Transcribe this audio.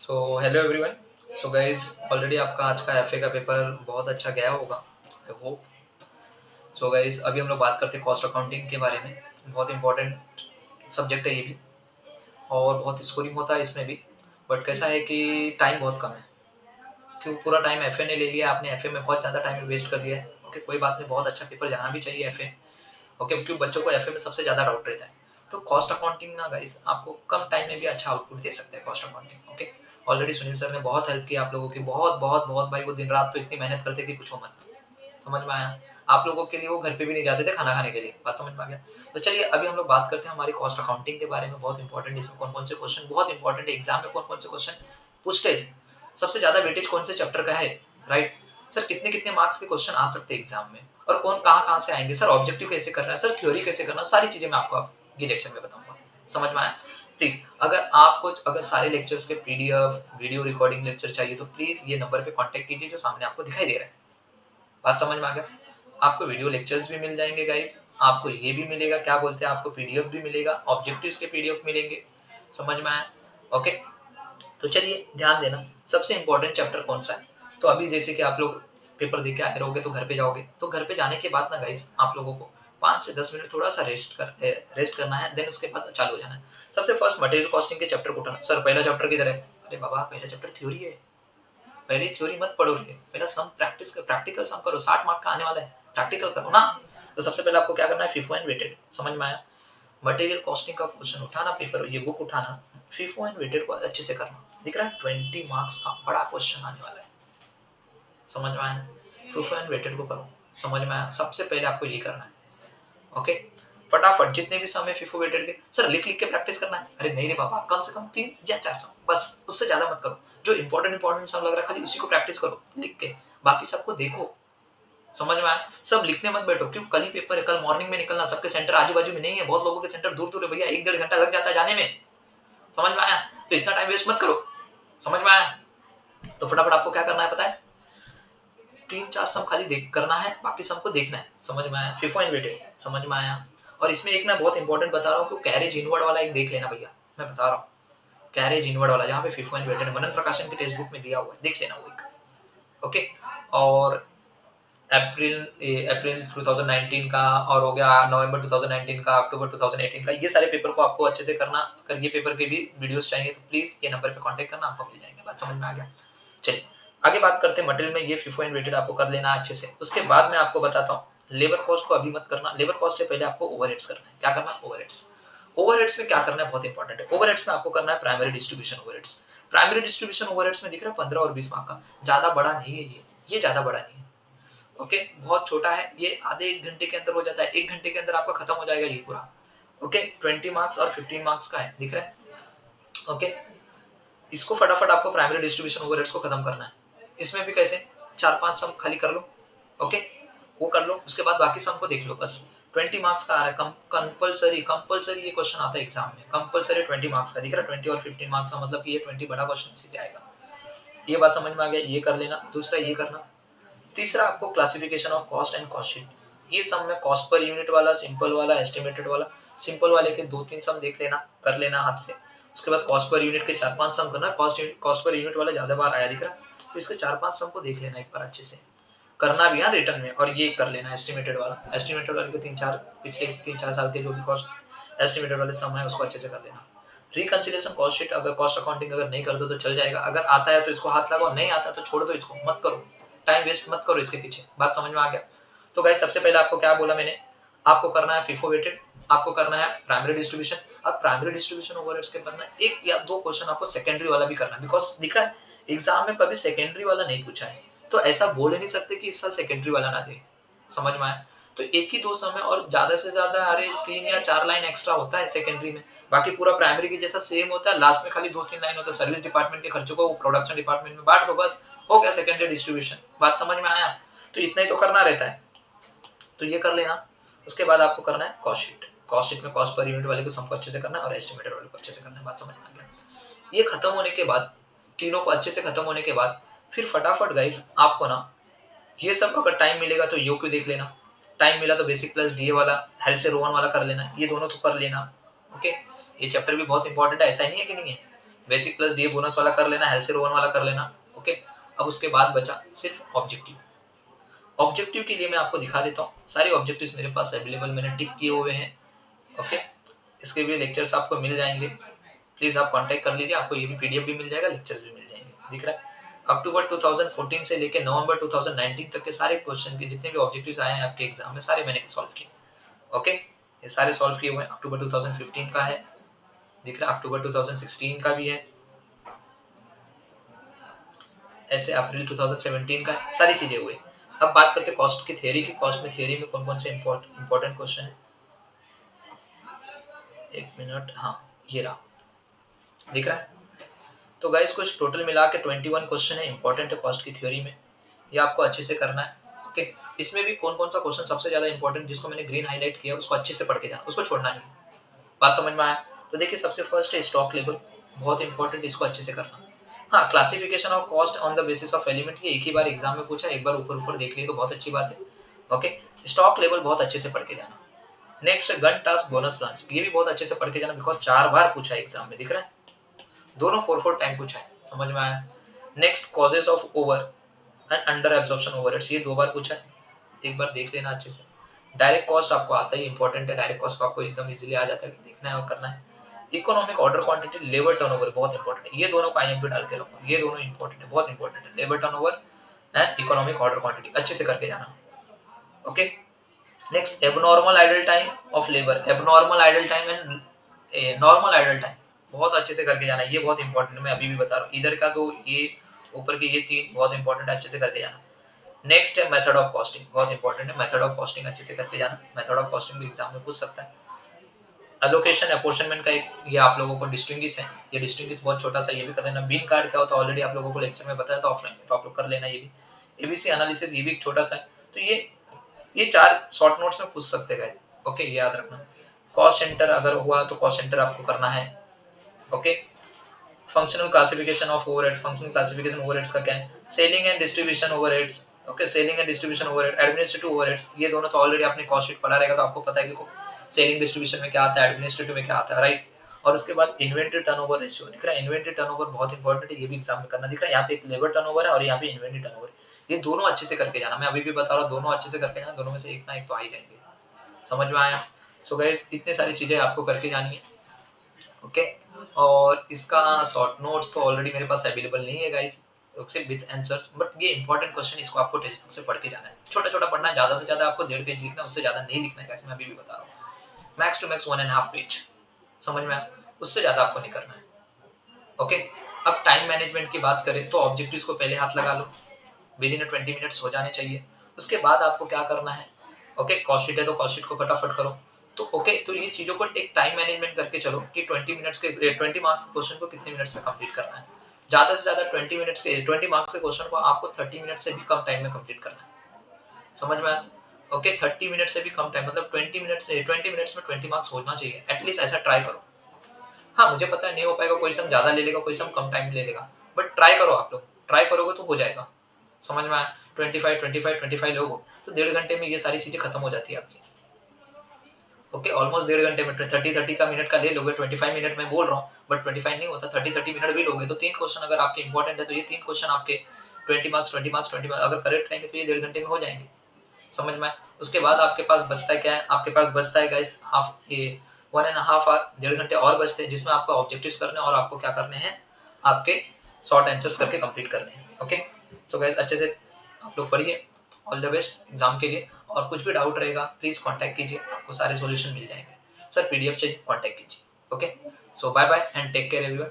So hello everyone. So guys already आपका आज का एफए का पेपर बहुत अच्छा गया होगा, आई होप। सो गाइज अभी हम लोग बात करते हैं कॉस्ट अकाउंटिंग के बारे में। बहुत इंपॉर्टेंट सब्जेक्ट है ये भी, और बहुत स्कोरिंग होता है इसमें भी। बट कैसा है कि टाइम बहुत कम है, क्यों पूरा टाइम एफए ने ले लिया। आपने एफए में बहुत ज़्यादा टाइम वेस्ट कर दिया है। ओके, कोई बात नहीं, बहुत अच्छा पेपर जाना भी चाहिए एफए। ओके, क्योंकि बच्चों को एफए में सबसे ज़्यादा डाउट रहता है। तो कॉस्ट अकाउंटिंग ना गाइस आपको कम टाइम में भी अच्छा आउटपुट दे सकते हैं cost accounting. Okay, already Sunil sir ने बहुत हेल्प किया आप लोगों की, बहुत बहुत बहुत भाई। वो दिन रात तो इतनी मेहनत करते कि पूछो मत। समझ में आया? आप लोगों के लिए वो घर पे भी नहीं जाते थे खाना खाने के लिए। बात समझ में आ गया? तो चलिए अभी हम लोग बात करते हैं हमारी कॉस्ट अकाउंटिंग के बारे में। बहुत इंपॉर्टेंट, इसमें कौन कौन से क्वेश्चन बहुत इंपॉर्टेंट है, एग्जाम में कौन कौन से क्वेश्चन पूछते हैं, सबसे ज्यादा वेटेज कौन से चैप्टर का है, राइट सर? कितने कितने मार्क्स के क्वेश्चन आ सकते हैं एग्जाम में, और कौन कहाँ कहाँ से आएंगे सर, ऑब्जेक्टिव कैसे करना है सर, थ्योरी कैसे करना है, सारी चीजें मैं आपको ये लेक्चर में बताऊंगा। समझ में आया? प्लीज अगर सारे लेक्चर्स के पीडीएफ वीडियो रिकॉर्डिंग लेक्चर चाहिए तो प्लीज ये नंबर पे कांटेक्ट कीजिए जो सामने आपको दिखाई दे रहा है। बात समझ में आ गया? आपको वीडियो लेक्चर्स भी मिल जाएंगे गाइस, आपको ये भी मिलेगा, क्या बोलते हैं, आपको पीडीएफ भी मिलेगा, ऑब्जेक्टिव्स के पीडीएफ मिलेंगे। समझ में आया? ओके, तो चलिए ध्यान देना, सबसे इंपॉर्टेंट चैप्टर कौन सा है। तो अभी जैसे कि आप लोग पेपर दे के आए रहोगे तो घर पे जाओगे, तो घर पे जाने के बाद ना गाइस आप लोगों को 5 से 10 मिनट थोड़ा सा रेस्ट करना है, देन उसके बाद चालू हो जाना है। सबसे फर्स्ट मटेरियल कॉस्टिंग के चैप्टर को उठाना। सर पहला चैप्टर किधर है? अरे बाबा, पहला चैप्टर थ्योरी है, पहले थ्योरी मत पढ़ो रे, पहला सम प्रैक्टिकल सम करो। 60 मार्क का आने वाला है, प्रैक्टिकल करो ना। तो सबसे पहले आपको क्या करना है, FIFO एंड वेटेड। समझ में आया? मटेरियल कॉस्टिंग का क्वेश्चन उठाना, पेपर ये बुक उठाना, FIFO एंड वेटेड को अच्छे से करना। दिख रहा है 20 मार्क्स का बड़ा क्वेश्चन आने वाला है। समझ में आया? FIFO एंड वेटेड को करो। समझ में आया? सबसे पहले आपको ये करना है। ओके, फटाफट जितने भी सम है FIFO वेटेड के, सर लिख लिख के प्रैक्टिस करना है। अरे नहीं रे बाबा, कम से कम 3 या 4 सम बस, उससे ज्यादा मत करो। जो इंपॉर्टेंट सम लग रहा है खाली उसी को प्रैक्टिस करो लिख के, बाकी सबको देखो। समझ में आया? सब लिखने मत बैठो, क्यों? कल ही पेपर है, कल मॉर्निंग में निकलना। सबके सेंटर आजू बाजू में नहीं है, बहुत लोगों के सेंटर दूर दूर है भैया, 1 डेढ़ घंटा लग जाता है जाने में। समझ में आया? तो इतना टाइम वेस्ट मत करो। समझ में आया? तो फटाफट आपको क्या करना है पता है, 3 4 सम खाली देख करना है, बाकी सबको देखना है। समझ में आया? FIFO and weighted. समझ में आया? और इसमें एक मैं बहुत इंपॉर्टेंट बता रहा हूँ कि कैरेज इनवर्ड वाला एक देख लेना भैया, मैं बता रहा हूँ। कैरेज इनवर्ड वाला जहाँ पे FIFO एंड वेटेड मनन प्रकाशन की टेक्स्ट बुक में दिया हुआ है, देख लेना वो एक। ओके, और अप्रैल अप्रैल 2019 का, और हो गया नवंबर 2019 का, अक्टूबर 2018 का, ये सारे पेपर को आपको अच्छे से करना। अगर ये पेपर के भी वीडियोस चाहिए तो प्लीज ये नंबर पे कांटेक्ट करना, आपको मिल जाएंगे। बात समझ में आ गया? चलिए आगे बात करते हैं मटेरियल में। ये FIFO एंड वेटेड आपको कर लेना अच्छे से। उसके बाद मैं आपको बताता हूँ लेबर कॉस्ट को अभी मत करना। लेबर कॉस्ट से पहले आपको ओवरहेड्स करना है। क्या करना है? ओवरहेड्स। ओवरहेड्स में क्या करना है, बहुत इंपॉर्टेंट है। ओवरहेड्स में आपको करना है primary distribution overheads. Primary distribution overheads में दिख रहा है 15 और 20 मार्क का, ज्यादा बड़ा नहीं है ये ज्यादा बड़ा नहीं है। ओके, बहुत छोटा है ये, आधे 1 घंटे के अंदर हो जाता है, 1 घंटे के अंदर आपका खत्म हो जाएगा ये पूरा। ओके, 20 मार्क्स और 15 मार्क्स का है, दिख रहा है? ओके, इसको फटाफट आपको प्राइमरी डिस्ट्रीब्यूशन ओवरहेड्स को खत्म करना है। इसमें भी कैसे, 4 5 सम खाली कर लो। ओके, वो कर लो, उसके बाद बाकी सम को देख लो बस। 20 मार्क्स का आ रहा है, कंपलसरी ये क्वेश्चन आता है एग्जाम में, कंपलसरी 20 मार्क्स का। दिख रहा है 20 और 15 मार्क्स का, मतलब कि ये 20 बड़ा क्वेश्चन इसी से आएगा। ये बात समझ में आ गया? ये कर लेना। दूसरा ये करना। तीसरा आपको classification of cost and cost sheet. ये सम में कॉस्ट पर यूनिट वाला, सिंपल वाला, एस्टिमेटेड वाला। सिंपल वाले के 2 3 सम देख लेना, कर लेना हाथ से। उसके बाद कॉस्ट पर यूनिट के 4 5 सम करना। कॉस्ट पर यूनिट वाला ज्यादा बार आया दिख रहा है, तो इसके 4 5 सम को देख लेना एक बार अच्छे से, करना भी यहाँ रिटर्न में। और ये कर लेना एस्टिमेटेड वाला। एस्टिमेटेड वाले के 3 4 पिछले 3 4 साल के जो भी कॉस्ट एस्टिमेटेड वाले सम है उसको अच्छे से कर लेना। रिकंसिलिएशन कॉस्ट शीट, अगर कॉस्ट अकाउंटिंग अगर नहीं कर दो तो चल जाएगा, अगर आता है तो इसको हाथ लगाओ, नहीं आता तो छोड़ दो, इसको मत करो, टाइम वेस्ट मत करो इसके पीछे। बात समझ में आ गया? तो गाइस सबसे पहले आपको क्या बोला मैंने, आपको करना है FIFO वेटेड, आपको करना है प्राइमरी डिस्ट्रीब्यूशन। अब प्राइमरी डिस्ट्रीब्यूशन ओवरहेड्स के बाद ना 1 या 2 क्वेश्चन आपको सेकेंडरी वाला भी करना है, बिकॉज दिख रहा है एग्जाम में कभी सेकेंडरी वाला नहीं पूछा है, तो ऐसा बोल नहीं सकते कि इस साल सेकेंडरी वाला ना दे। समझ में आया? तो 1 ही 2 समय, और ज्यादा से ज्यादा अरे 3 या 4 लाइन एक्स्ट्रा होता है सेकेंडरी में, बाकी पूरा प्राइमरी की जैसा सेम होता है, लास्ट में खाली 2 3 लाइन होता है। सर्विस डिपार्टमेंट के खर्चों को प्रोडक्शन डिपार्टमेंट में बांट दो, बस हो गया सेकेंडरी डिस्ट्रीब्यूशन। बात समझ में आया? तो इतना ही तो करना रहता है, तो ये कर लेना। उसके बाद आपको करना है कॉस्ट शीट। कॉस्ट शीट में कॉस्ट पर यूनिट वाले को सबको अच्छे से करना है और एस्टिमेटेड वाले को अच्छे से करना है। बात समझ में आ गया? ये खत्म होने के बाद, तीनों को अच्छे से खत्म होने के बाद, फिर फटाफट गाइस आपको ना ये सब अगर टाइम मिलेगा तो यो क्यू देख लेना, टाइम मिला तो बेसिक प्लस डीए वाला, हेल्थ से रोवन वाला कर लेना, ये दोनों तो कर लेना। ओके, ये चैप्टर भी बहुत इंपॉर्टेंट है, ऐसा ही नहीं है कि नहीं है, बेसिक प्लस डीए बोनस वाला कर लेना, हेल्थ से रोवन वाला कर लेना। ओके, अब उसके बाद बचा सिर्फ ऑब्जेक्टिव। ऑब्जेक्टिव के लिए मैं आपको दिखा देता हूँ, सारे ऑब्जेक्टिव्स मेरे पास अवेलेबल, मैंने टिक किए हुए हैं। ओके, इसके भी लेक्चर्स आपको मिल जाएंगे, प्लीज आप कांटेक्ट कर लीजिए, आपको ये भी पीडीएफ भी मिल जाएगा, लेक्चर्स भी मिल जाएंगे। दिख रहा है, अक्टूबर 2014 से लेकर नवंबर 2019 तक के सारे क्वेश्चन के जितने भी ऑब्जेक्टिव्स आए हैं आपके एग्जाम में, सारे मैंने सॉल्व किए। ओके, ये सारे सॉल्व किए हुए हैं। अक्टूबर 2015 का है, दिख रहा है, अक्टूबर 2016 का भी है, ऐसे अप्रैल 2017 का है, सारी चीजें हुई। अब बात करते हैं कॉस्ट की थ्योरी की। कॉस्ट में थ्योरी में कौन कौन से इंपॉर्टेंट क्वेश्चन है, एक मिनट, हाँ ये रहा, दिख रहा है। तो गाइस कुछ टोटल मिला के 21 क्वेश्चन है, इंपॉर्टेंट है कॉस्ट की थ्योरी में, ये आपको अच्छे से करना है। ओके, इसमें भी कौन कौन सा क्वेश्चन सबसे ज्यादा इंपॉर्टेंट, जिसको मैंने ग्रीन हाईलाइट किया, उसको अच्छे से पढ़ के जाना, उसको छोड़ना नहीं। बात समझ में आया? तो देखिए, सबसे फर्स्ट है स्टॉक लेवल, बहुत इंपॉर्टेंट, इसको अच्छे से करना। हाँ, classification of cost on the basis of element, ये एक ही बार एग्जाम में पूछा, एक बार ऊपर ऊपर देख लिए तो बहुत अच्छी बात है। ओके, स्टॉक लेवल बहुत अच्छे से पढ़ के जाना। Next gun task bonus plan, ये भी बहुत अच्छे से पढ़ के जाना, बिकॉज 4 बार पूछा है एग्जाम में, दिख रहा है, दोनों 4 टाइम पूछा है, समझ में आया? Next causes of over and under absorption overheads, ये 2 बार पूछा है, एक बार देख लेना अच्छे से। डायरेक्ट कॉस्ट आपको आता ही, इंपॉर्टेंट है, डायरेक्ट कॉस्ट को आपको एकदम इजीली आ जाता है, देखना है और करना है। Economic order quantity, labour turnover, बहुत इंपॉर्टेंट है, ये दोनों को आईएमपी डाल के रखो, ये दोनों इंपॉर्टेंट है, बहुत इंपॉर्टेंट है, labour turnover and economic order quantity, अच्छे से करके जाना। Okay, next abnormal idle time of labour, abnormal idle time and normal idle time, बहुत अच्छे से करके जाना, ये बहुत इंपॉर्टेंट है, मैं अभी भी बता रहा हूँ, इधर का तो ये ऊपर के ये 3 बहुत इंपॉर्टेंट है, अच्छे से करके जाना। नेक्स्ट है मेथड ऑफ कॉस्टिंग, बहुत इंपॉर्टेंट है, मेथड ऑफ कॉस्टिंग अच्छे से करके जाना, मेथड ऑफ कॉस्टिंग भी एग्जाम में पूछ सकता है। एलोकेशन अपॉर्चनमेंट का एक, ये आप लोगों को डिस्टिंग्विश है, ये डिस्टिंग्विश बहुत छोटा सा, ये भी कर लेना। बीन कार्ड क्या होता है ऑलरेडी आप लोगों को लेक्चर में बताया था ऑफलाइन, तो आप लोग कर लेना। ये भी एबीसी एनालिसिस, ये भी एक छोटा सा है, तो ये 4 शॉर्ट नोट्स में पूछ सकते हैं। ओके, याद रखना। कॉस्ट सेंटर अगर हुआ तो कॉस्ट सेंटर आपको करना है। Okay, functional classification of overhead, functional classification overheads का क्या है, selling and distribution overheads. Okay, selling and distribution overhead, administrative overheads, ये दोनों तो ऑलरेडी आपने कॉस्ट शीट पढ़ा रहेगा, तो आपको पता है कि सेलिंग डिस्ट्रीब्यूशन में क्या आता है, एडमिनिस्ट्रेटिव में क्या आता है, राइट। और उसके बाद इन्वेंटरी टर्नओवर रेशियो, दिख रहा है, इन्वेंटरी टर्नओवर बहुत इंपॉर्टेंट है, ये भी एग्जाम में करना। दिख रहा है, यहाँ पे एक लेबर टर्नओवर है और यहाँ पे इन्वेंटरी टर्नओवर, ये दोनों अच्छे से करके जाना, मैं अभी भी बता रहा हूँ, दोनों अच्छे से करके जाना, दोनों में से एक ना एक तो आ ही जाएंगे, समझ में आया? सो गाइस, इतने सारी चीजें आपको करके जानी है। ओके, और इसका शॉर्ट नोट्स तो ऑलरेडी मेरे पास अवेलेबल नहीं है गाइस, विद आंसर्स, बट ये इंपॉर्टेंट क्वेश्चन, इसको आपको टेक्स्ट बुक से पढ़ के जाना है, छोटा छोटा पढ़ना है, ज्यादा से ज्यादा आपको 1.5 पेज लिखना है, उससे ज्यादा नहीं लिखना है गाइस, मैं अभी भी बता रहा हूँ, मैक्स टू मैक्स 1.5 पेज, समझ में आया? उससे ज्यादा आपको नहीं करना है। ओके, अब टाइम मैनेजमेंट की बात करें तो ऑब्जेक्टिव्स को पहले हाथ लगा लो, विद इन 20 मिनट्स हो जाने चाहिए। उसके बाद आपको क्या करना है, ओके, कॉस्ट शीट है तो कॉस्ट शीट को फटाफट करो। तो ओके, तो ये चीजों को एक टाइम मैनेजमेंट करके चलो कि 20 मिनट्स के 20 मार्क्स के क्वेश्चन को कितने मिनट्स में कंप्लीट करना है। ज्यादा से ज्यादा 20 मार्क्स के क्वेश्चन को आपको 30 मिनट से भी कम टाइम में कंप्लीट करना है, समझ में आया? ओके, 30 मिनट से भी कम टाइम, मतलब 20 मिनट्स में 20 मार्क्स होना चाहिए एटलीस्ट, ऐसा ट्राई करो। हाँ, मुझे पता है नहीं हो पाएगा, कोई सम ज्यादा ले लेगा, कोई सम कम टाइम में ले लेगा, बट ट्राई करो, आप लोग ट्राई करोगे तो हो जाएगा, समझ में आया? 25 लोग हो तो 1.5 घंटे में ये सारी चीजें खत्म हो जाती है आपकी। ओके, ऑलमोस्ट 1.5 घंटे में 30 का मिनट का ले लोगे, 25 मिनट में बोल रहा हूँ, बट 25 नहीं होता, 30 मिनट भी लोगे तो 3 क्वेश्चन अगर आपके इंपॉर्टेंट है तो ये 3 क्वेश्चन आपके 20 मार्क्स अगर करेक्ट रहेंगे तो ये 1.5 घंटे में हो जाएंगे, समझ में? उसके बाद आपके पास बचता है क्या है, आपके पास बचता है गाइस हाफ, ये 1.5 आवर, 1.5 घंटे और बचते हैं, जिसमें आपको ऑब्जेक्टिव्स करने और आपको क्या करने हैं, आपके शॉर्ट आंसर्स करके कंप्लीट करने हैं। ओके, सो गाइस अच्छे से आप लोग पढ़िए, ऑल द बेस्ट एग्जाम के लिए, और कुछ भी डाउट रहेगा प्लीज कांटेक्ट कीजिए, आपको सारे सॉल्यूशन मिल जाएंगे। सर पीडीएफ चाहिए, कांटेक्ट कीजिए। Okay, so bye bye and take care everyone.